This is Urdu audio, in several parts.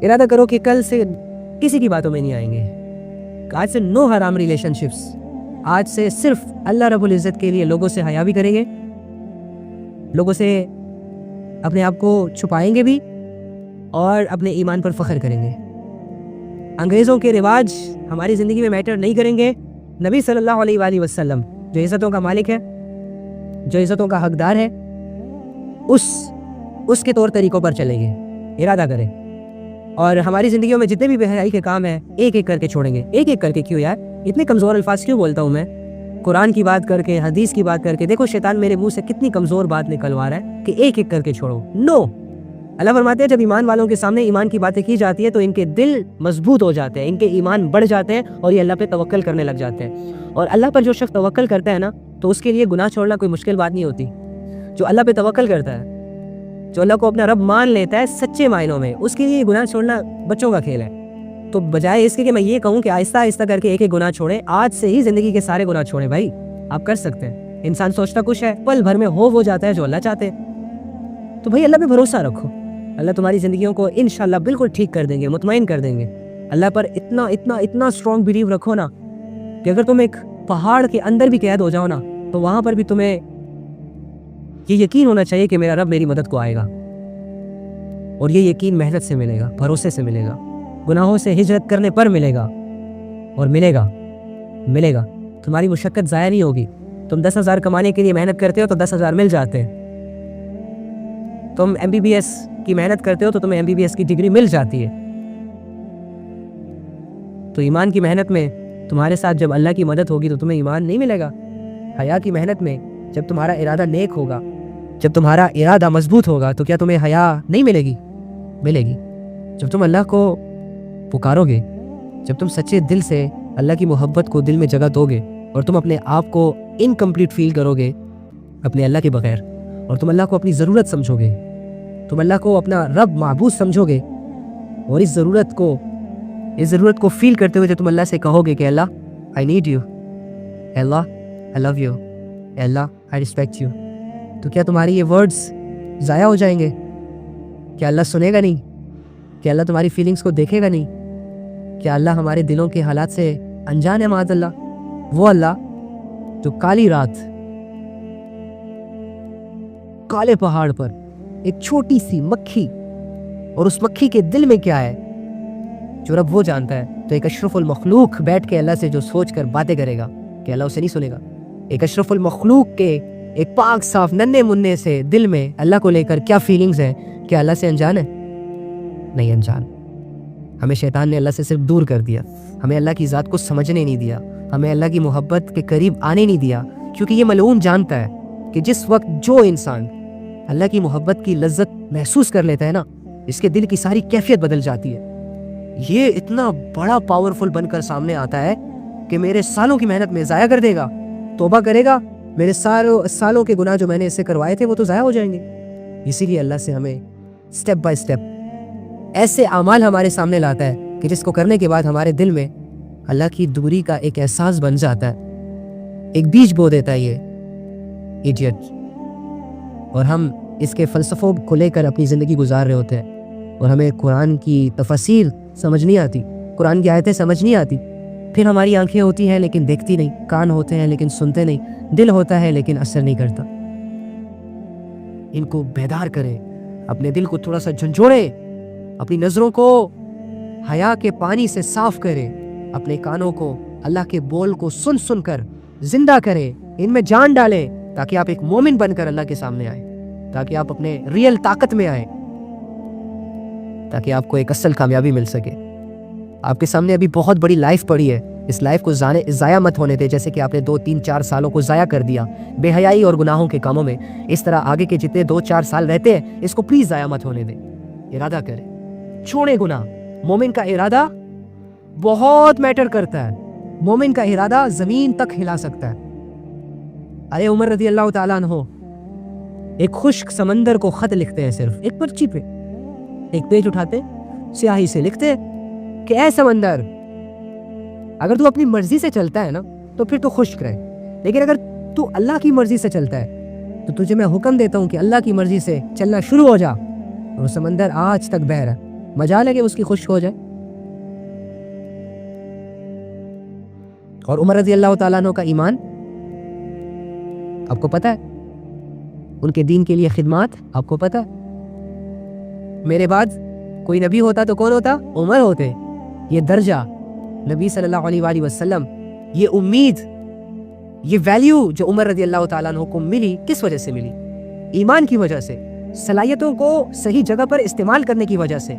ارادہ کرو کہ کل سے کسی کی باتوں میں نہیں آئیں گے. آج سے نو حرام ریلیشن شپس. آج سے صرف اللہ رب العزت کے لیے لوگوں سے حیا بھی کریں گے, لوگوں سے اپنے آپ کو چھپائیں گے بھی, اور اپنے ایمان پر فخر کریں گے. انگریزوں کے رواج ہماری زندگی میں میٹر نہیں کریں گے. نبی صلی اللہ علیہ وآلہ وسلم جو عزتوں کا مالک ہے, جو عزتوں کا حقدار ہے, اس کے طور طریقوں پر چلیں گے. ارادہ کریں. اور ہماری زندگیوں میں جتنے بھی بے حیائی کے کام ہیں ایک ایک کر کے چھوڑیں گے. ایک ایک کر کے. کیوں یار اتنے کمزور الفاظ کیوں بولتا ہوں میں؟ قرآن کی بات کر کے, حدیث کی بات کر کے. دیکھو شیطان میرے منہ سے کتنی کمزور بات نکلوا رہا ہے کہ ایک ایک کر کے چھوڑو. نو. اللہ فرماتے ہیں جب ایمان والوں کے سامنے ایمان کی باتیں کی جاتی ہیں تو ان کے دل مضبوط ہو جاتے ہیں, ان کے ایمان بڑھ جاتے ہیں, اور یہ اللہ پہ توکل کرنے لگ جاتے ہیں. اور اللہ پر جو شخص توکل کرتا ہے نا, تو اس کے لیے گناہ چھوڑنا کوئی مشکل بات نہیں ہوتی. جو اللہ پہ توکل کرتا ہے, جو اللہ کو اپنا رب مان لیتا ہے سچے معنوں میں, اس کے لیے گناہ چھوڑنا بچوں کا کھیل ہے. تو بجائے اس کے کہ میں یہ کہوں کہ آہستہ آہستہ کر کے ایک ایک گناہ چھوڑیں, آج سے ہی زندگی کے سارے گناہ چھوڑیں. بھائی آپ کر سکتے ہیں. انسان سوچتا کچھ ہے, پل بھر میں ہو جاتا ہے جو اللہ چاہتے ہیں. تو بھائی اللہ پہ بھروسہ رکھو, اللہ تمہاری زندگیوں کو انشاءاللہ بالکل ٹھیک کر دیں گے, مطمئن کر دیں گے. اللہ پر اتنا اتنا اتنا اسٹرانگ بلیو رکھو نا کہ اگر تم ایک پہاڑ کے اندر بھی قید ہو جاؤ نا, تو وہاں پر بھی تمہیں یہ یقین ہونا چاہیے کہ میرا رب میری مدد کو آئے گا. اور یہ یقین محنت سے ملے گا, بھروسے سے ملے گا, گناہوں سے ہجرت کرنے پر ملے گا. اور ملے گا. تمہاری مشقت ضائع نہیں ہوگی. تم 10,000 کمانے کے لیے محنت کرتے ہو تو 10,000 مل جاتے ہیں. تم MBBS کی محنت کرتے ہو تو تمہیں MBBS کی ڈگری مل جاتی ہے. تو ایمان کی محنت میں تمہارے ساتھ جب اللہ کی مدد ہوگی تو تمہیں ایمان نہیں ملے گا. حیا کی محنت میں جب تمہارا ارادہ نیک ہوگا, جب تمہارا ارادہ مضبوط ہوگا, تو کیا تمہیں حیا نہیں ملے گی؟ ملے گی. جب تم اللہ کو پکارو گے, جب تم سچے دل سے اللہ کی محبت کو دل میں جگہ دو گے, اور تم اپنے آپ کو انکمپلیٹ فیل کرو گے اپنے اللہ کے بغیر, اور تم اللہ کو اپنی ضرورت سمجھو گے, تم اللہ کو اپنا رب معبود سمجھو گے, اور اس ضرورت کو فیل کرتے ہوئے جب تم اللہ سے کہو گے کہ اللہ I need you, Allah I love you, Allah I respect you, تو کیا تمہاری یہ ورڈز ضائع ہو جائیں گے؟ کیا اللہ سنے گا نہیں؟ کیا اللہ تمہاری فیلنگز کو دیکھے گا نہیں؟ کیا اللہ ہمارے دلوں کے حالات سے انجان ہے معاذ اللہ؟ وہ اللہ جو کالی رات, کالے پہاڑ پر ایک چھوٹی سی مکھی, اور اس مکھی کے دل میں کیا ہے جو رب وہ جانتا ہے. تو ایک اشرف المخلوق بیٹھ کے اللہ سے جو سوچ کر باتیں کرے گا, کہ اللہ اسے نہیں سنے گا؟ ایک اشرف المخلوق کے ایک پاک صاف ننھے منھے سے دل میں اللہ کو لے کر کیا فیلنگز ہیں؟ کیا اللہ سے انجان ہے؟ نہیں انجان. ہمیں شیطان نے اللہ سے صرف دور کر دیا, ہمیں اللہ کی ذات کو سمجھنے نہیں دیا, ہمیں اللہ کی محبت کے قریب آنے نہیں دیا, کیونکہ یہ ملعون جانتا ہے کہ جس وقت جو انسان اللہ کی محبت کی لذت محسوس کر لیتا ہے نا, اس کے دل کی ساری کیفیت بدل جاتی ہے. یہ اتنا بڑا پاورفل بن کر سامنے آتا ہے کہ میرے سالوں کی محنت میں ضائع کر دے گا, توبہ کرے گا, میرے سالوں کے گناہ جو میں نے اس سے کروائے تھے وہ تو ضائع ہو جائیں گے. اسی لیے اللہ سے ہمیں سٹیپ بائی سٹیپ ایسے اعمال ہمارے سامنے لاتا ہے کہ جس کو کرنے کے بعد ہمارے دل میں اللہ کی دوری کا ایک احساس بن جاتا ہے. ایک بیج بو دیتا ہے یہ ایڈیٹ, اور ہم اس کے فلسفوں کو لے کر اپنی زندگی گزار رہے ہوتے ہیں, اور ہمیں قرآن کی تفاسیر سمجھ نہیں آتی, قرآن کی آیتیں سمجھ نہیں آتی. پھر ہماری آنکھیں ہوتی ہیں لیکن دیکھتی نہیں, کان ہوتے ہیں لیکن سنتے نہیں, دل ہوتا ہے لیکن اثر نہیں کرتا. ان کو بیدار کریں, اپنے دل کو تھوڑا سا جھنجھوڑیں, اپنی نظروں کو حیا کے پانی سے صاف کریں, اپنے کانوں کو اللہ کے بول کو سن سن کر زندہ کریں, ان میں جان ڈالیں, تاکہ آپ ایک مومن بن کر اللہ کے سامنے آئیں, تاکہ آپ اپنے ریئل طاقت میں آئیں, تاکہ آپ کو ایک اصل کامیابی مل سکے. آپ کے سامنے ابھی بہت بڑی لائف پڑی ہے, اس لائف کو ضائع مت ہونے دے. جیسے کہ آپ نے 2-3-4 سالوں کو ضائع کر دیا بے حیائی اور گناہوں کے کاموں میں, اس طرح آگے کے جتنے 2-4 سال رہتے ہیں اس کو پلیز ضائع مت ہونے دیں. ارادہ کریں, چھوڑیں گناہ. مومن کا ارادہ بہت میٹر کرتا ہے, مومن کا ارادہ زمین تک ہلا سکتا ہے. ارے عمر رضی اللہ تعالیٰ عنہ ایک خشک سمندر کو خط لکھتے ہیں, صرف ایک پرچی پہ ایک پیج اٹھاتے, سیاہی سے لکھتے کہ اے سمندر, اگر تو اپنی مرضی سے چلتا ہے نا تو پھر تو خشک رہے, لیکن اگر تو اللہ کی مرضی سے چلتا ہے تو تجھے میں حکم دیتا ہوں کہ اللہ کی مرضی سے چلنا شروع ہو جا. اور سمندر آج تک بہہ رہا ہے, مجال ہے کہ اس کی خشک ہو جائے. اور عمر رضی اللہ تعالیٰ عنہ کا ایمان آپ کو پتہ ہے, ان کے دین کے لیے خدمات آپ کو پتہ ہے. میرے بعد کوئی نبی ہوتا تو کون ہوتا؟ عمر ہوتے. یہ درجہ نبی صلی اللہ علیہ وآلہ وسلم, یہ امید, یہ ویلیو جو عمر رضی اللہ تعالیٰ عنہ کو ملی, کس وجہ سے ملی؟ ایمان کی وجہ سے, صلاحیتوں کو صحیح جگہ پر استعمال کرنے کی وجہ سے.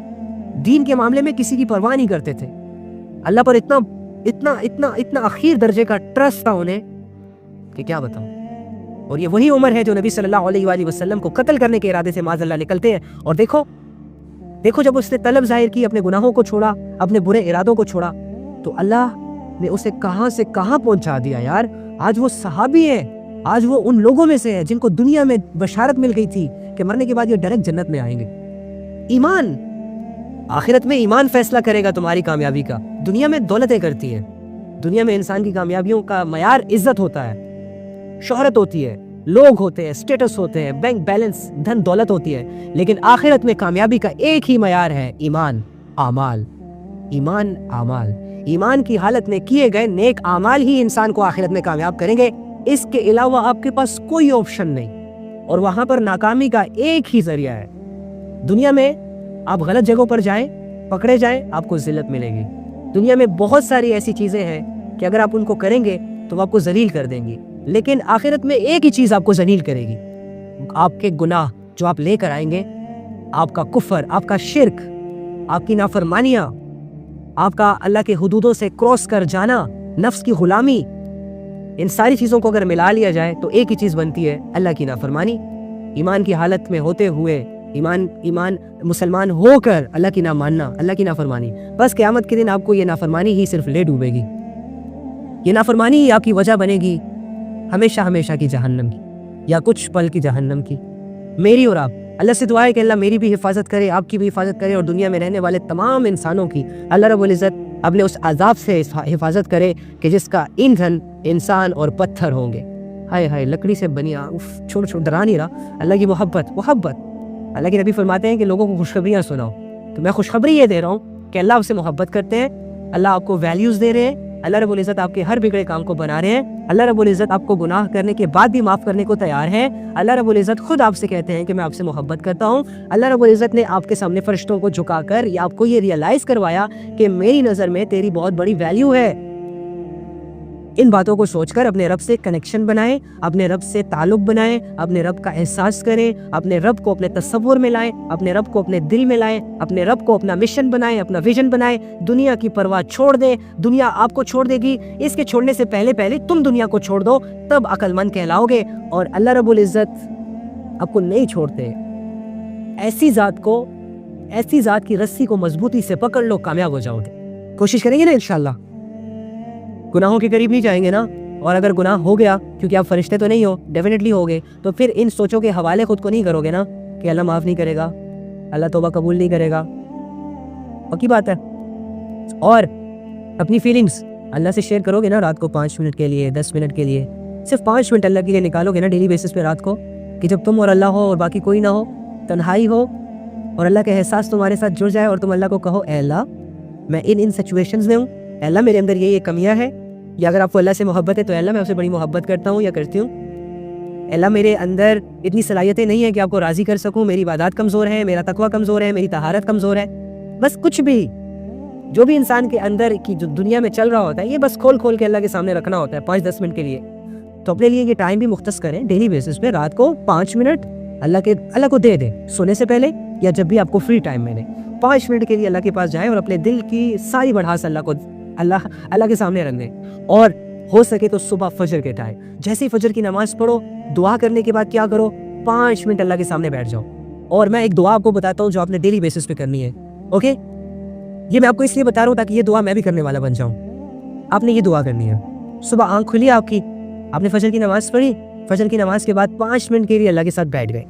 دین کے معاملے میں کسی کی پرواہ نہیں کرتے تھے. اللہ پر اتنا اتنا اتنا اتنا اخیر درجے کا ٹرسٹ تھا انہیں کہ کیا بتاؤں. اور یہ وہی عمر ہے جو نبی صلی اللہ علیہ وآلہ وسلم کو قتل کرنے کے ارادے سے معاذ اللہ نکلتے ہیں. اور دیکھو جب اس نے طلب ظاہر کی, اپنے گناہوں کو چھوڑا, اپنے برے ارادوں کو چھوڑا, تو اللہ نے اسے کہاں سے کہاں پہنچا دیا یار. آج وہ صحابی ہیں, آج وہ ان لوگوں میں سے ہیں جن کو دنیا میں بشارت مل گئی تھی کہ مرنے کے بعد یہ ڈائریکٹ جنت میں آئیں گے. ایمان, آخرت میں ایمان فیصلہ کرے گا تمہاری کامیابی کا. دنیا میں دولتیں کرتی ہیں, دنیا میں انسان کی کامیابیوں کا معیار عزت ہوتا ہے, شہرت ہوتی ہے, لوگ ہوتے ہیں, سٹیٹس ہوتے ہیں, بینک بیلنس, دھن دولت ہوتی ہے. لیکن آخرت میں کامیابی کا ایک ہی معیار ہے, ایمان, اعمال. ایمان, اعمال. ایمان کی حالت میں کیے گئے نیک اعمال ہی انسان کو آخرت میں کامیاب کریں گے. اس کے علاوہ آپ کے پاس کوئی آپشن نہیں, اور وہاں پر ناکامی کا ایک ہی ذریعہ ہے. دنیا میں آپ غلط جگہوں پر جائیں, پکڑے جائیں, آپ کو ذلت ملے گی. دنیا میں بہت ساری ایسی چیزیں ہیں کہ اگر آپ ان کو کریں گے تو وہ آپ کو ذلیل کر دیں گی. لیکن آخرت میں ایک ہی چیز آپ کو ذلیل کرے گی, آپ کے گناہ جو آپ لے کر آئیں گے, آپ کا کفر, آپ کا شرک, آپ کی نافرمانیاں, آپ کا اللہ کے حدودوں سے کراس کر جانا, نفس کی غلامی. ان ساری چیزوں کو اگر ملا لیا جائے تو ایک ہی چیز بنتی ہے, اللہ کی نافرمانی. ایمان کی حالت میں ہوتے ہوئے, ایمان مسلمان ہو کر اللہ کی نہ ماننا, اللہ کی نافرمانی. بس قیامت کے دن آپ کو یہ نافرمانی ہی صرف لے ڈوبے گی. یہ نافرمانی ہی آپ کی وجہ بنے گی ہمیشہ ہمیشہ کی جہنم کی, یا کچھ پل کی جہنم کی. میری اور آپ اللہ سے دعا ہے کہ اللہ میری بھی حفاظت کرے, آپ کی بھی حفاظت کرے, اور دنیا میں رہنے والے تمام انسانوں کی اللہ رب العزت اپنے اس عذاب سے حفاظت کرے کہ جس کا ایندھن انسان اور پتھر ہوں گے. ہائے ہائے, لکڑی سے بنی, چھوڑ ڈرا نہیں رہا. اللہ کی محبت. اللہ کے نبی فرماتے ہیں کہ لوگوں کو خوشخبریاں سناؤ, تو میں خوشخبری یہ دے رہا ہوں کہ اللہ آپ سے محبت کرتے ہیں, اللہ آپ کو ویلیوز دے رہے ہیں, اللہ رب العزت آپ کے ہر بگڑے کام کو بنا رہے ہیں, اللہ رب العزت آپ کو گناہ کرنے کے بعد بھی معاف کرنے کو تیار ہے. اللہ رب العزت خود آپ سے کہتے ہیں کہ میں آپ سے محبت کرتا ہوں. اللہ رب العزت نے آپ کے سامنے فرشتوں کو جھکا کر یا آپ کو یہ ریئلائز کروایا کہ میری نظر میں تیری بہت بڑی ویلیو ہے. ان باتوں کو سوچ کر اپنے رب سے کنیکشن بنائیں, اپنے رب سے تعلق بنائیں, اپنے رب کا احساس کریں, اپنے رب کو اپنے تصور میں لائیں, اپنے رب کو اپنے دل میں لائیں, اپنے رب کو اپنا مشن بنائیں, اپنا ویژن بنائیں. دنیا کی پرواہ چھوڑ دیں, دنیا آپ کو چھوڑ دے گی. اس کے چھوڑنے سے پہلے تم دنیا کو چھوڑ دو, تب عقل مند کہلاؤ گے. اور اللہ رب العزت آپ کو نہیں چھوڑتے. ایسی ذات کی رسی کو مضبوطی سے پکڑ لو, کامیاب ہو جاؤ گے. کوشش کریں گے نا انشاءاللہ, گناہوں کے قریب نہیں جائیں گے نا. اور اگر گناہ ہو گیا, کیونکہ آپ فرشتے تو نہیں ہو, ڈیفینیٹلی ہو گئے, تو پھر ان سوچوں کے حوالے خود کو نہیں کرو گے نا کہ اللہ معاف نہیں کرے گا, اللہ توبہ قبول نہیں کرے گا. پکی بات ہے. اور اپنی فیلنگز اللہ سے شیئر کرو گے نا رات کو 5 منٹ کے لیے, 10 منٹ کے لیے, صرف 5 منٹ اللہ کے لیے نکالو گے نا ڈیلی بیسس پہ رات کو, کہ جب تم اور اللہ ہو اور باقی کوئی نہ ہو, تنہائی ہو, اور اللہ کا احساس تمہارے ساتھ جڑ جائے, اور تم اللہ کو کہو اے اللہ میں ان سچویشنز میں ہوں, اے اللہ میرے اندر یہ کمیاں ہے. یا اگر آپ کو اللہ سے محبت ہے تو اے اللہ میں آپ سے بڑی محبت کرتا ہوں یا کرتی ہوں. اے اللہ میرے اندر اتنی صلاحیتیں نہیں ہیں کہ آپ کو راضی کر سکوں, میری عبادات کمزور ہیں, میرا تقویٰ کمزور ہے, میری طہارت کمزور ہے. بس کچھ بھی جو بھی انسان کے اندر کی جو دنیا میں چل رہا ہوتا ہے, یہ بس کھول کے اللہ کے سامنے رکھنا ہوتا ہے 5-10 منٹ کے لیے. تو اپنے لیے یہ ٹائم بھی مختص کریں ڈیلی بیسس پہ, رات کو 5 منٹ اللہ کو دے دیں سونے سے پہلے, یا جب بھی آپ کو فری ٹائم ملے 5 منٹ کے لیے اللہ کے پاس جائیں اور اپنے دل کی ساری بڑھاس اللہ کے سامنے رکھ دیں. اور ہو سکے تو صبح فجر کے ٹائم جیسے ہی فجر کی نماز پڑھو, دعا کرنے کے بعد کیا کرو, 5 منٹ اللہ کے سامنے بیٹھ جاؤ. اور میں ایک دعا آپ کو بتاتا ہوں جو آپ نے ڈیلی بیسس پہ کرنی ہے. اوکے, یہ میں آپ کو اس لیے بتا رہا ہوں تاکہ یہ دعا میں بھی کرنے والا بن جاؤں. آپ نے یہ دعا کرنی ہے, صبح آنکھ کھلی آپ کی, آپ نے فجر کی نماز پڑھی, فجر کی نماز کے بعد 5 منٹ کے لیے اللہ کے ساتھ بیٹھ گئے,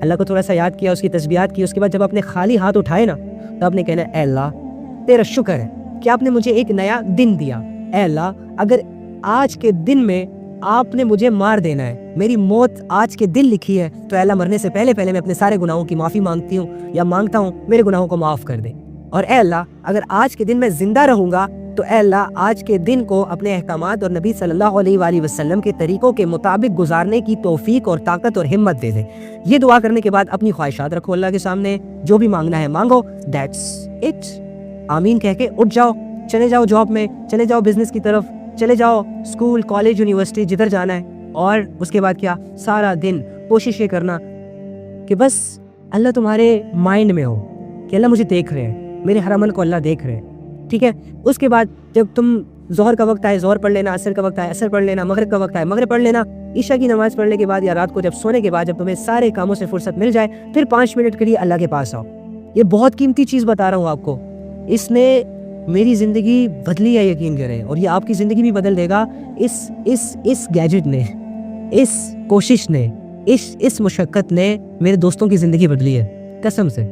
اللہ کو تھوڑا سا یاد کیا, اس کی تسبیحات کی. اس کے بعد جب آپ نے خالی ہاتھ اٹھائے نا, تو آپ نے کہنا اے اللہ تیرا شکر ہے کہ آپ نے مجھے ایک نیا دن دیا. اے اللہ اگر آج کے دن میں آپ نے مجھے مار دینا ہے, میری موت آج کے دن لکھی ہے, تو اے اللہ مرنے سے پہلے میں اپنے سارے گناہوں کی معافی مانگتی ہوں یا مانگتا ہوں, میرے گناہوں کو معاف کر دے. اور اے اللہ اگر آج کے دن میں زندہ رہوں گا تو اے اللہ آج کے دن کو اپنے احکامات اور نبی صلی اللہ علیہ وآلہ وسلم کے طریقوں کے مطابق گزارنے کی توفیق اور طاقت اور ہمت دے دے. یہ دعا کرنے کے بعد اپنی خواہشات رکھو اللہ کے سامنے, جو بھی مانگنا ہے مانگو, دیٹس اٹ. آمین کہہ کے اٹھ جاؤ, چلے جاؤ جاب میں, چلے جاؤ بزنس کی طرف, چلے جاؤ اسکول کالج یونیورسٹی جدھر جانا ہے. اور اس کے بعد کیا, سارا دن کوشش یہ کرنا کہ بس اللہ تمہارے مائنڈ میں ہو کہ اللہ مجھے دیکھ رہے ہیں, میرے ہر عمل کو اللہ دیکھ رہے ہیں. ٹھیک ہے, اس کے بعد جب تم ظہر کا وقت آئے ظہر پڑھ لینا, عصر کا وقت آئے عصر پڑھ لینا, مغرب کا وقت آئے مغرب پڑھ لینا, عشاء کی نماز پڑھنے کے بعد یا رات کو جب سونے کے بعد جب تمہیں سارے کاموں سے فرصت مل جائے پھر 5 منٹ کے لیے اللہ کے پاس آؤ. یہ بہت قیمتی چیز بتا رہا ہوں آپ کو, اس نے میری زندگی بدلی ہے یقین کریں, اور یہ آپ کی زندگی بھی بدل دے گا. اس گیجٹ نے, اس کوشش نے, اس مشقت نے میرے دوستوں کی زندگی بدلی ہے قسم سے.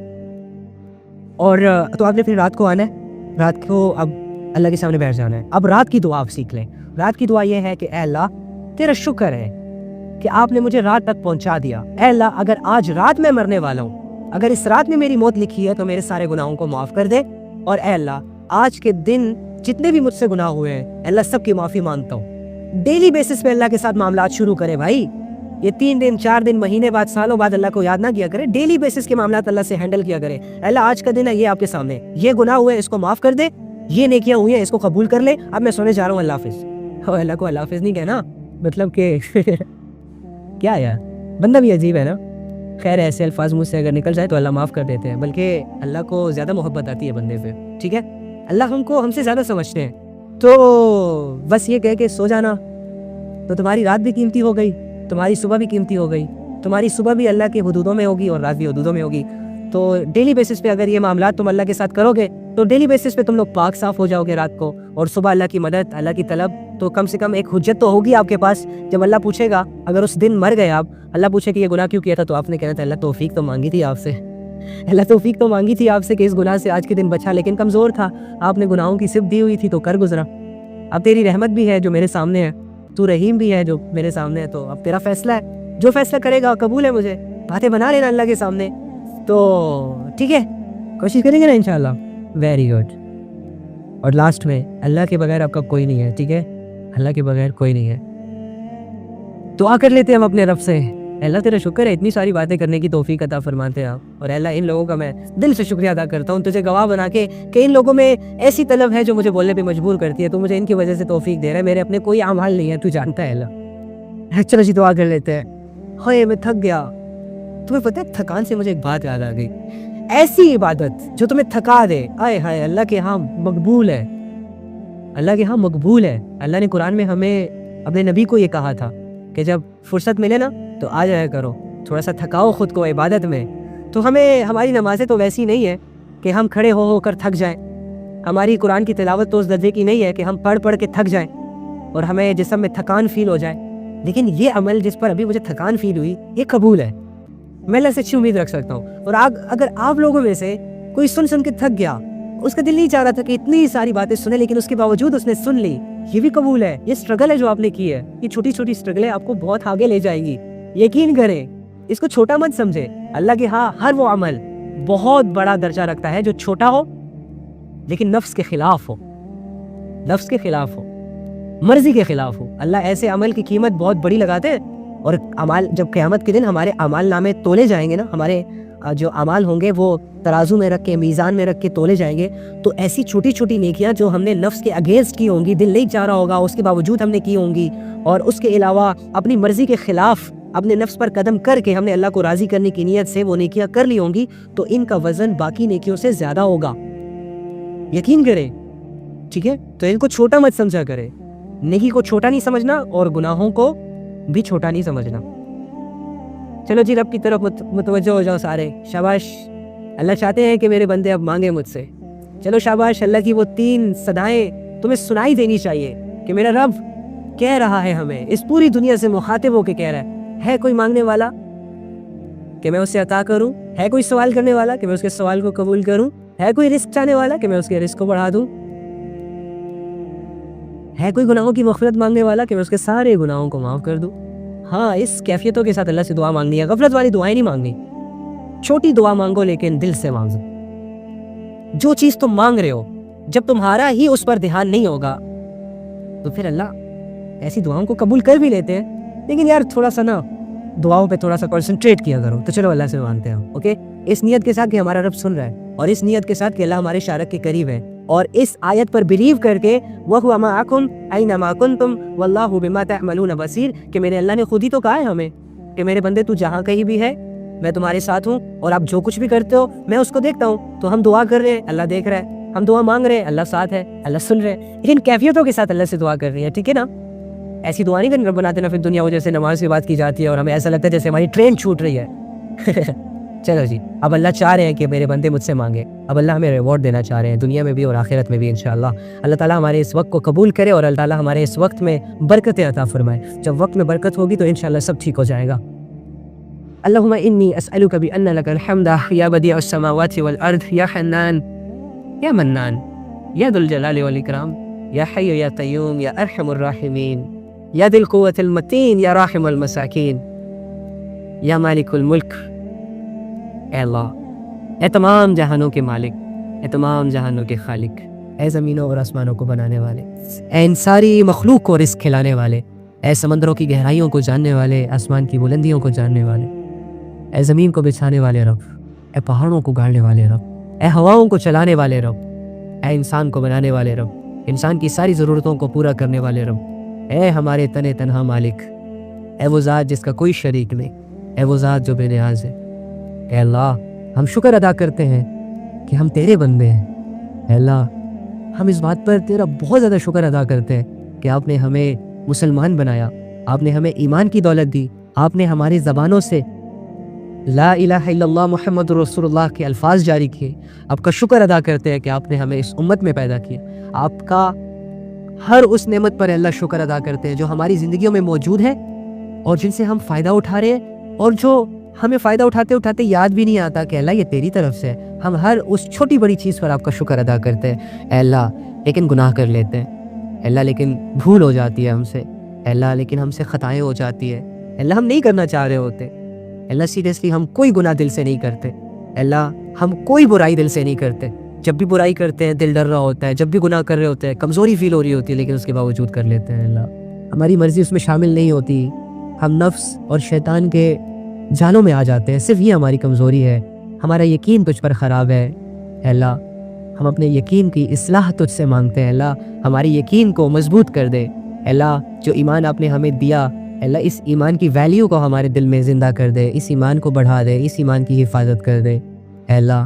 اور تو آپ نے پھر رات کو آنا ہے, رات کو اب اللہ کے سامنے بیٹھ جانا ہے. اب رات کی دعا آپ سیکھ لیں. رات کی دعا یہ ہے کہ اے اللہ تیرا شکر ہے کہ آپ نے مجھے رات تک پہنچا دیا. اے اللہ اگر آج رات میں مرنے والا ہوں, اگر اس رات میں میری موت لکھی ہے تو میرے سارے گناہوں کو معاف کر دے. اور اے اللہ آج کے دن جتنے بھی مجھ سے گناہ ہوئے ہیں اے اللہ سب کی معافی مانگتا ہوں. ڈیلی بیسس پہ اللہ کے ساتھ معاملات شروع کرے بھائی. یہ 3 دن 4 دن مہینے بعد سالوں بعد اللہ کو یاد نہ کیا کرے, ڈیلی بیسس کے معاملات اللہ سے ہینڈل کیا کرے. اللہ آج کا دن ہے, یہ آپ کے سامنے, یہ گناہ ہوئے اس کو معاف کر دے, یہ نیکیاں ہوئی ہیں اس کو قبول کر لے, اب میں سونے جا رہا ہوں اللہ حافظ. اور اللہ کو اللہ حافظ نہیں کہنا, مطلب کہ کیا یار بندہ بھی عجیب ہے نا. خیر ایسے الفاظ مجھ سے اگر نکل جائے تو اللہ معاف کر دیتے ہیں, بلکہ اللہ کو زیادہ محبت آتی ہے بندے پہ. ٹھیک ہے, اللہ ہم سے زیادہ سمجھتے ہیں. تو بس یہ کہہ کے سو جانا تو تمہاری رات بھی قیمتی ہو گئی, تمہاری صبح بھی قیمتی ہو گئی. تمہاری صبح بھی اللہ کے حدودوں میں ہوگی اور رات بھی حدودوں میں ہوگی. تو ڈیلی بیسس پہ اگر یہ معاملات تم اللہ کے ساتھ کرو گے تو ڈیلی بیسس پہ تم لوگ پاک صاف ہو جاؤ گے رات کو, اور صبح اللہ کی مدد اللہ کی طلب. تو کم سے کم ایک حجت تو ہوگی آپ کے پاس. جب اللہ پوچھے گا, اگر اس دن مر گئے آپ, اللہ پوچھے کہ یہ گناہ کیوں کیا تھا, تو آپ نے کہنا تھا اللہ توفیق تو مانگی تھی آپ سے, اللہ توفیق تو مانگی تھی آپ سے کہ اس گناہ سے آج کے دن بچا, لیکن کمزور تھا, آپ نے گناہوں کی صف دی ہوئی تھی تو کر گزرا. اب تیری رحمت بھی ہے جو میرے سامنے ہے, تو رحیم بھی ہے جو میرے سامنے ہے, تو اب تیرا فیصلہ ہے, جو فیصلہ کرے گا قبول ہے. مجھے باتیں بنا لینا اللہ کے سامنے. تو ٹھیک ہے, کوشش کریں گے نا انشاءاللہ. Very good. اور لاسٹ میں اللہ کے بغیر آپ کا کوئی نہیں ہے. ٹھیک ہے, اللہ کے بغیر کوئی نہیں ہے. دعا کر لیتے ہیں ہم اپنے رب سے, اللہ تیرا شکر ہے اتنی ساری باتیں کرنے کی توفیق عطا فرماتے ہیں آپ. اور اللہ ان لوگوں کا میں دل سے شکریہ ادا کرتا ہوں, تجھے گواہ بنا کے کہ ان لوگوں میں ایسی طلب ہے جو مجھے بولنے پہ مجبور کرتی ہے. تو مجھے ان کی وجہ سے توفیق دے رہا ہے, میرے اپنے کوئی اعمال نہیں ہے, تو جانتا ہے اللہ. چلو جی دعا کر لیتے ہیں. ہائے میں تھک گیا. تمہیں پتہ ہے تھکان سے مجھے ایک بات یاد آ گئی. ایسی عبادت جو تمہیں تھکا دے, آئے ہائے اللہ کے ہاں مقبول ہے, اللہ کے ہاں مقبول ہے. اللہ نے قرآن میں ہمیں اپنے نبی کو یہ کہا تھا کہ جب فرصت ملے نا تو آ جایا کرو, تھوڑا سا تھکاؤ خود کو عبادت میں. تو ہماری نمازیں تو ویسی نہیں ہے کہ ہم کھڑے ہو کر تھک جائیں. ہماری قرآن کی تلاوت تو اس درجے کی نہیں ہے کہ ہم پڑھ کے تھک جائیں اور ہمیں جسم میں تھکان فیل ہو جائے. لیکن یہ عمل جس پر ابھی مجھے تھکان فیل ہوئی, یہ قبول ہے. میں اللہ سے اچھی امید رکھ سکتا ہوں. اور اگر آپ لوگوں میں سے کوئی سن کے تھک گیا, اس کا دل نہیں چاہ رہا تھا کہ اتنی ساری باتیں سنے, لیکن اس کے باوجود اس نے سن لی, یہ بھی قبول ہے. یہ اسٹرگل ہے جو آپ نے کی ہے, یہ چھوٹی چھوٹی اسٹرگلیں آپ کو بہت آگے لے جائیں گی. یقین کریں, اس کو چھوٹا مت سمجھے. اللہ کے ہاں ہر وہ عمل بہت بڑا درجہ رکھتا ہے جو چھوٹا ہو لیکن نفس کے خلاف ہو, نفس کے خلاف ہو, مرضی کے خلاف ہو. اللہ ایسے عمل کی قیمت بہت بڑی لگاتے ہیں. اور اعمال جب قیامت کے دن ہمارے اعمال نامے تولے جائیں گے نا, ہمارے جو اعمال ہوں گے وہ ترازو میں رکھ کے میزان میں رکھ کے تولے جائیں گے, تو ایسی چھوٹی چھوٹی نیکیاں جو ہم نے نفس کے اگینسٹ کی ہوں گی, دل نہیں چاہ رہا ہوگا, اس کے باوجود ہم نے کی ہوں گی, اور اس کے علاوہ اپنی مرضی کے خلاف اپنے نفس پر قدم کر کے ہم نے اللہ کو راضی کرنے کی نیت سے وہ نیکیاں کر لی ہوں گی, تو ان کا وزن باقی نیکیوں سے زیادہ ہوگا. یقین کریں. ٹھیک ہے, تو ان کو چھوٹا مت سمجھا کرے. نیکی کو چھوٹا نہیں سمجھنا اور گناہوں کو بھی چھوٹا نہیں سمجھنا. چلو جی رب کی طرف متوجہ ہو جاؤ سارے. شاباش, اللہ چاہتے ہیں کہ میرے بندے اب مانگے مجھ سے. چلو شاباش, اللہ کی وہ 3 صدائیں تمہیں سنائی دینی چاہیے کہ میرا رب کہہ رہا ہے ہمیں, اس پوری دنیا سے مخاطب ہو کے کہہ رہا ہے کوئی مانگنے والا کہ میں اسے عطا کروں, ہے کوئی سوال کرنے والا کہ میں اس کے سوال کو قبول کروں, ہے کوئی رزق چاہنے والا کہ میں اس کے رزق کو بڑھا دوں, ہے کوئی گناہوں کی مغفرت مانگنے والا کہ میں اس کے سارے گناہوں کو معاف کر دوں. ہاں, اس کیفیتوں کے ساتھ اللہ سے دعا مانگنی ہے. غفلت والی دعائیں نہیں مانگنی. چھوٹی دعا مانگو لیکن دل سے مانگو. جو چیز تم مانگ رہے ہو جب تمہارا ہی اس پر دھیان نہیں ہوگا تو پھر اللہ ایسی دعاؤں کو قبول کر بھی لیتے ہیں، لیکن یار تھوڑا سا نا دعاؤں پہ تھوڑا سا کنسنٹریٹ کیا کرو. تو چلو اللہ سے مانتے ہیں، اوکے، اس نیت کے ساتھ کہ ہمارا رب سن رہا ہے، اور اس نیت کے ساتھ کہ اللہ ہمارے شارک کے قریب ہے، اور اس آیت پر بلیو کر کے وَهُوَ مَعَكُمْ أَيْنَمَا كُنْتُمْ وَاللَّهُ بِمَا تَعْمَلُونَ بَصِيرٌ، کہ میرے اللہ نے خود ہی تو کہا ہے ہمیں کہ میرے بندے تو جہاں کہیں بھی ہے میں تمہارے ساتھ ہوں، اور آپ جو کچھ بھی کرتے ہو میں اس کو دیکھتا ہوں. تو ہم دعا کر رہے ہیں، اللہ دیکھ رہا ہے، ہم دعا مانگ رہے ہیں، اللہ ساتھ ہے، اللہ سن رہے ہیں، لیکن کیفیتوں کے ساتھ اللہ سے دعا کر رہے ہیں. ٹھیک ہے نا، ایسی دعا نہیں بناتے نا پھر دنیا وہ جیسے نماز کی بات کی جاتی ہے اور ہمیں ایسا لگتا ہے جیسے ہماری ٹرین چھوٹ رہی ہے. چلو جی، اب اللہ چاہ رہے ہیں کہ میرے بندے مجھ سے مانگے، اب اللہ ہمیں ریوارڈ دینا چاہ رہے ہیں دنیا میں بھی اور آخرت میں بھی انشاءاللہ. اللہ تعالیٰ ہمارے اس وقت کو قبول کرے اور اللہ تعالیٰ ہمارے اس وقت میں برکتیں عطا فرمائے. جب وقت میں برکت ہوگی تو انشاءاللہ سب ٹھیک ہو جائے گا. اللہم انی اسألک بأن لک الحمد یا بدیع السماوات والارض یا حنان یا منان یا ذو الجلال والاکرام یا حی یا قیوم یا ارحم الراحمین یا ذی القوة المتین یا راحم المساکین یا مالک الملک. اے اللہ، اے تمام جہانوں کے مالک، اے تمام جہانوں کے خالق، اے زمینوں اور آسمانوں کو بنانے والے، اے ان ساری مخلوق کو رزق کھلانے والے، اے سمندروں کی گہرائیوں کو جاننے والے، آسمان کی بلندیوں کو جاننے والے، اے زمین کو بچھانے والے رب، اے پہاڑوں کو گاڑنے والے رب، اے ہواؤں کو چلانے والے رب، اے انسان کو بنانے والے رب، انسان کی ساری ضرورتوں کو پورا کرنے والے رب، اے ہمارے تن تنہا مالک، اے وہ ذات جس کا کوئی شریک نہیں، اے وہ ذات جو بے نیاز ہے. اے اللہ، ہم شکر ادا کرتے ہیں کہ ہم تیرے بندے ہیں. اے اللہ، ہم اس بات پر تیرا بہت زیادہ شکر ادا کرتے ہیں کہ آپ نے ہمیں مسلمان بنایا، آپ نے ہمیں ایمان کی دولت دی، آپ نے ہماری زبانوں سے لا الہ الا اللہ محمد رسول اللہ کے الفاظ جاری کیے. آپ کا شکر ادا کرتے ہیں کہ آپ نے ہمیں اس امت میں پیدا کیا. آپ کا ہر اس نعمت پر اللہ شکر ادا کرتے ہیں جو ہماری زندگیوں میں موجود ہے اور جن سے ہم فائدہ اٹھا رہے ہیں، اور جو ہمیں فائدہ اٹھاتے اٹھاتے یاد بھی نہیں آتا کہ اللہ یہ تیری طرف سے ہے. ہم ہر اس چھوٹی بڑی چیز پر آپ کا شکر ادا کرتے ہیں اے اللہ، لیکن گناہ کر لیتے ہیں اے اللہ، لیکن بھول ہو جاتی ہے ہم سے اے اللہ، لیکن ہم سے خطائیں ہو جاتی ہے اے اللہ، ہم نہیں کرنا چاہ رہے ہوتے اے اللہ. سیریسلی ہم کوئی گناہ دل سے نہیں کرتے اے اللہ، ہم کوئی برائی دل سے نہیں کرتے. جب بھی برائی کرتے ہیں دل ڈر رہا ہوتا ہے، جب بھی گناہ کر رہے ہوتے ہیں کمزوری فیل ہو رہی ہوتی ہے، لیکن اس کے باوجود کر لیتے ہیں اللہ. ہماری مرضی اس میں شامل نہیں ہوتی، ہم نفس اور شیطان کے جالوں میں آ جاتے ہیں. صرف یہ ہماری کمزوری ہے، ہمارا یقین تجھ پر خراب ہے اے اللہ. ہم اپنے یقین کی اصلاح تجھ سے مانگتے ہیں اللہ، ہماری یقین کو مضبوط کر دے اے اللہ. جو ایمان آپ نے ہمیں دیا اے اللہ، اس ایمان کی ویلیو کو ہمارے دل میں زندہ کر دے، اس ایمان کو بڑھا دے، اس ایمان کی حفاظت کر دے اے اللہ.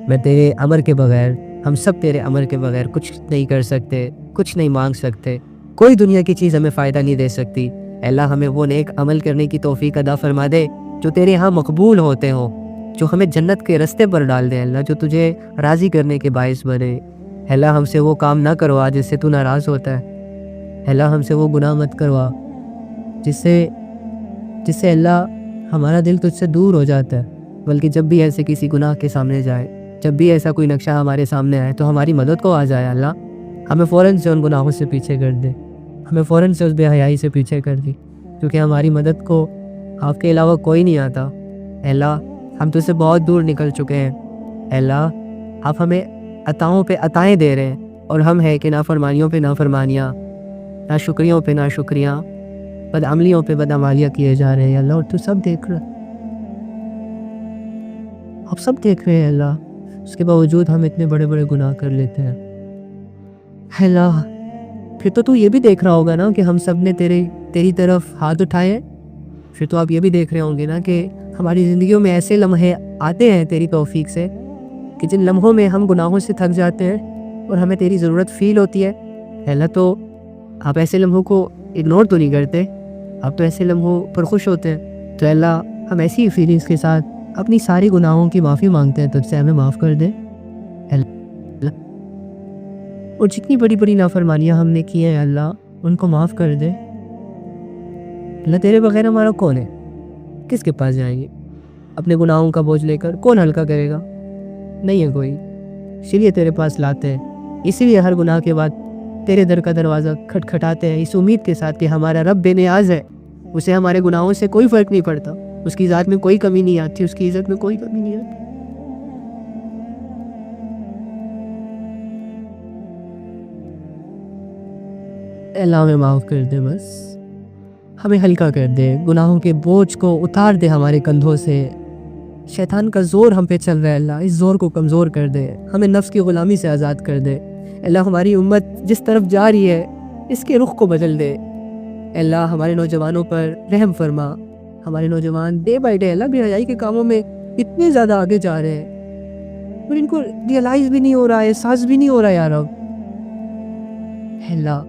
میں تیرے امر کے بغیر، ہم سب تیرے امر کے بغیر کچھ نہیں کر سکتے، کچھ نہیں مانگ سکتے، کوئی دنیا کی چیز ہمیں فائدہ نہیں دے سکتی اے اللہ. ہمیں وہ نیک عمل کرنے کی توفیق عطا فرما دے جو تیرے ہاں مقبول ہوتے ہوں، جو ہمیں جنت کے رستے پر ڈال دے اللہ، جو تجھے راضی کرنے کے باعث بنے اے اللہ. ہم سے وہ کام نہ کروا جس سے تو ناراض ہوتا ہے اے اللہ. ہم سے وہ گناہ مت کروا جس سے اللہ ہمارا دل تجھ سے دور ہو جاتا ہے، بلکہ جب بھی ایسے کسی گناہ کے سامنے جائے، جب بھی ایسا کوئی نقشہ ہمارے سامنے آئے تو ہماری مدد کو آ جائے اللہ. ہمیں فوراً سے ان گناہوں سے پیچھے کر دے، ہمیں فوراً سے اس بے حیائی سے پیچھے کر دی، کیونکہ ہماری مدد کو آپ کے علاوہ کوئی نہیں آتا اے اللہ. ہم تجھ سے بہت دور نکل چکے ہیں اے اللہ. آپ ہمیں عطاؤں پہ عطائیں دے رہے ہیں اور ہم ہیں کہ نافرمانیوں پہ نافرمانیاں، ناشکریوں پہ ناشکریاں، بدعملیوں پہ بدعمالیاں کیے جا رہے ہیں اللہ. اور تو سب دیکھ رہا ہے، آپ سب دیکھ رہے ہیں اللہ. اس کے باوجود ہم اتنے بڑے بڑے گناہ کر لیتے ہیں اے اللہ. پھر تو یہ بھی دیکھ رہا ہوگا نا کہ ہم سب نے تیری طرف ہاتھ اٹھائے. پھر تو آپ یہ بھی دیکھ رہے ہوں گے نا کہ ہماری زندگیوں میں ایسے لمحے آتے ہیں تیری توفیق سے کہ جن لمحوں میں ہم گناہوں سے تھک جاتے ہیں اور ہمیں تیری ضرورت فیل ہوتی ہے اے اللہ. تو آپ ایسے لمحوں کو اگنور تو نہیں کرتے، آپ تو ایسے لمحوں پر خوش ہوتے ہیں. تو اے اللہ، ہم ایسی فیلنگس کے ساتھ اپنی ساری گناہوں کی معافی مانگتے ہیں تجھ سے، ہمیں معاف کر دے اے اللہ. اور جتنی بڑی بڑی نافرمانیاں ہم نے کی ہیں اللہ، ان کو معاف کر دے اللہ. تیرے بغیر ہمارا کون ہے؟ کس کے پاس جائیں گے اپنے گناہوں کا بوجھ لے کر؟ کون ہلکا کرے گا؟ نہیں ہے کوئی. اسی لیے تیرے پاس لاتے ہیں، اسی لیے ہر گناہ کے بعد تیرے در کا دروازہ کھٹکھٹاتے ہیں، اس امید کے ساتھ کہ ہمارا رب بے نیاز ہے، اسے ہمارے گناہوں سے کوئی فرق نہیں پڑتا، اس کی ذات میں کوئی کمی نہیں آتی، اس کی عزت میں کوئی کمی نہیں آتی. اللہ ہمیں معاف کر دے، بس ہمیں ہلکا کر دے، گناہوں کے بوجھ کو اتار دے ہمارے کندھوں سے۔ شیطان کا زور ہم پہ چل رہا ہے، اللہ اس زور کو کمزور کر دے، ہمیں نفس کی غلامی سے آزاد کر دے۔ اللہ ہماری امت جس طرف جا رہی ہے اس کے رخ کو بدل دے۔ اللہ ہمارے نوجوانوں پر رحم فرما۔ ہمارے نوجوان ڈے بائی ڈے اللہ بے حیائی کے کاموں میں اتنے زیادہ آگے جا رہے ہیں اور ان کو ریئلائز بھی نہیں ہو رہا ہے، احساس بھی نہیں ہو رہا ہے۔ یا رب اللہ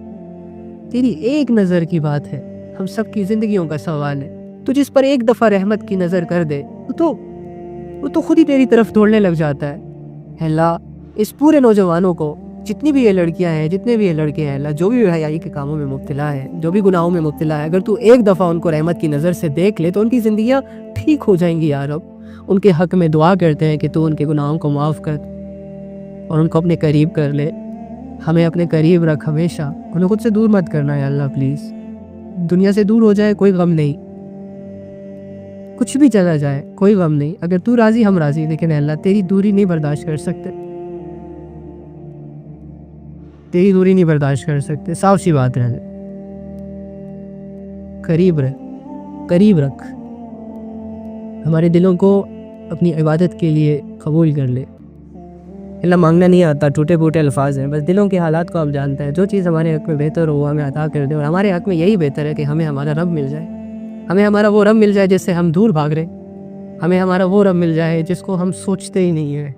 تیری ایک نظر کی بات ہے، ہم سب کی زندگیوں کا سوال ہے۔ تو جس پر ایک دفعہ رحمت کی نظر کر دے وہ تو خود ہی تیری طرف دوڑنے لگ جاتا ہے۔ اللہ اس پورے نوجوانوں کو، جتنی بھی یہ لڑکیاں ہیں، جتنے بھی یہ لڑکے ہیں، اللہ جو بھی حیائی کے کاموں میں مبتلا ہے، جو بھی گناہوں میں مبتلا ہے، اگر تو ایک دفعہ ان کو رحمت کی نظر سے دیکھ لے تو ان کی زندگیاں ٹھیک ہو جائیں گی۔ یا رب ان کے حق میں دعا کرتے ہیں کہ تو ان کے گناہوں کو معاف کر اور ان کو اپنے قریب کر لے۔ ہمیں اپنے قریب رکھ ہمیشہ، انہیں خود سے دور مت کرنا یا اللہ پلیز۔ دنیا سے دور ہو جائے کوئی غم نہیں، کچھ بھی چلا جائے کوئی غم نہیں، اگر تو راضی ہم راضی، لیکن اللہ تیری دوری نہیں برداشت کر سکتے، تیری دوری نہیں برداشت کر سکتے۔ صاف سی بات ہے، قریب رکھ، ہمارے دلوں کو اپنی عبادت کے لیے قبول کر لے۔ اللہ مانگنا نہیں آتا، ٹوٹے پھوٹے الفاظ ہیں، بس دلوں کے حالات کو آپ جانتا ہے۔ جو چیز ہمارے حق میں بہتر ہو وہ ہمیں عطا کر دے، اور ہمارے حق میں یہی بہتر ہے کہ ہمیں ہمارا رب مل جائے، ہمیں ہمارا وہ رب مل جائے جس سے ہم دور بھاگ رہے، ہمیں ہمارا وہ رب مل جائے جس کو ہم سوچتے ہی نہیں ہیں،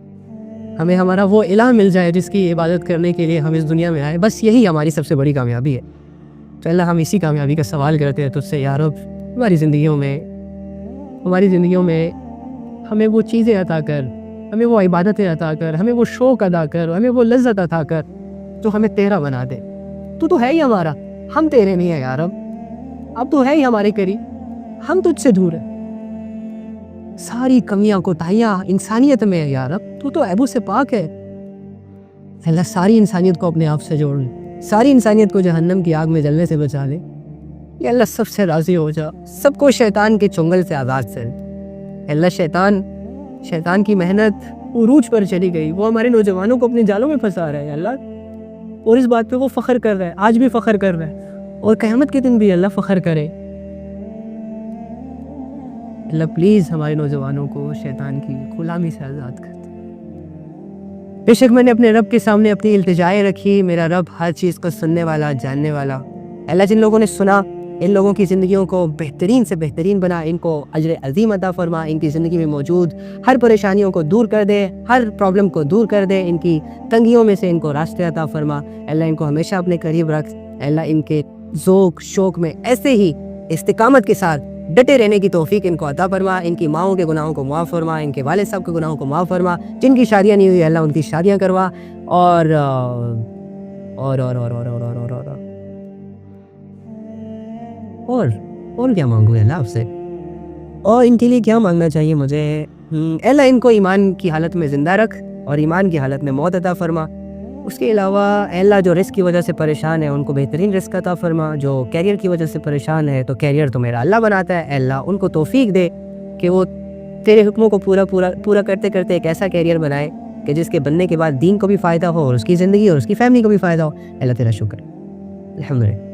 ہمیں ہمارا وہ الہ مل جائے جس کی عبادت کرنے کے لیے ہم اس دنیا میں آئے۔ بس یہی ہماری سب سے بڑی کامیابی ہے۔ تو اللہ ہم اسی کامیابی کا سوال کرتے ہیں تجھ سے یا رب، ہماری زندگیوں میں ہمیں وہ چیزیں عطا کر، ہمیں وہ عبادتیں عطا کر، ہمیں وہ شوق ادا کر، ہمیں وہ لذت عطا کر جو ہمیں تیرا بنا دے۔ تو ہے ہی ہمارا، ہم تیرے نہیں ہیں یا رب، اب تو ہے ہی ہمارے قریب، ہم تجھ سے دور ہیں۔ ساری کمیاں کوتاہیاں انسانیت میں ہے یا رب، تو عیبوں سے پاک ہے۔ اللہ ساری انسانیت کو اپنے آپ سے جوڑ لے، ساری انسانیت کو جہنم کی آگ میں جلنے سے بچا لے۔ یا اللہ سب سے راضی ہو جا، سب کو شیطان کے چنگل سے آزاد کر۔ اللہ شیطان کی محنت عروج پر چلی گئی، وہ ہمارے نوجوانوں کو اپنے جالوں میں پھنسا رہا ہے اللہ، اور اس بات پہ وہ فخر کر رہا ہے، آج بھی فخر کر رہا ہے، اور قیامت کے دن بھی اللہ فخر کرے۔ اللہ پلیز ہمارے نوجوانوں کو شیطان کی غلامی سے آزاد کر دے۔ بے شک میں نے اپنے رب کے سامنے اپنی التجائیں رکھی، میرا رب ہر چیز کو سننے والا، جاننے والا۔ اللہ جن لوگوں نے سنا ان لوگوں کی زندگیوں کو بہترین سے بہترین بنا، ان کو اجر عظیم عطا فرما، ان کی زندگی میں موجود ہر پریشانیوں کو دور کر دے، ہر پرابلم کو دور کر دے، ان کی تنگیوں میں سے ان کو راستے عطا فرما۔ اللہ ان کو ہمیشہ اپنے قریب رکھ، اللہ ان کے ذوق شوق میں ایسے ہی استقامت کے ساتھ ڈٹے رہنے کی توفیق ان کو عطا فرما، ان کی ماؤں کے گناہوں کو معاف فرما، ان کے والد صاحب کے گناہوں کو معاف فرما، جن کی شادیاں نہیں ہوئی اللہ ان کی شادیاں کروا، اور کیا مانگوں اللہ آپ سے، اور ان کے لیے کیا مانگنا چاہیے مجھے؟ اللہ ان کو ایمان کی حالت میں زندہ رکھ اور ایمان کی حالت میں موت عطا فرما۔ اس کے علاوہ اللہ جو رزق کی وجہ سے پریشان ہے ان کو بہترین رزق عطا فرما، جو کیریئر کی وجہ سے پریشان ہے تو کیریئر تو میرا اللہ بناتا ہے، اللہ ان کو توفیق دے کہ وہ تیرے حکموں کو پورا کرتے کرتے ایک ایسا کیریئر بنائے کہ جس کے بننے کے بعد دین کو بھی فائدہ ہو اور اس کی زندگی اور اس کی فیملی کو بھی فائدہ ہو۔ اللہ تیرا شکر، الحمدللہ۔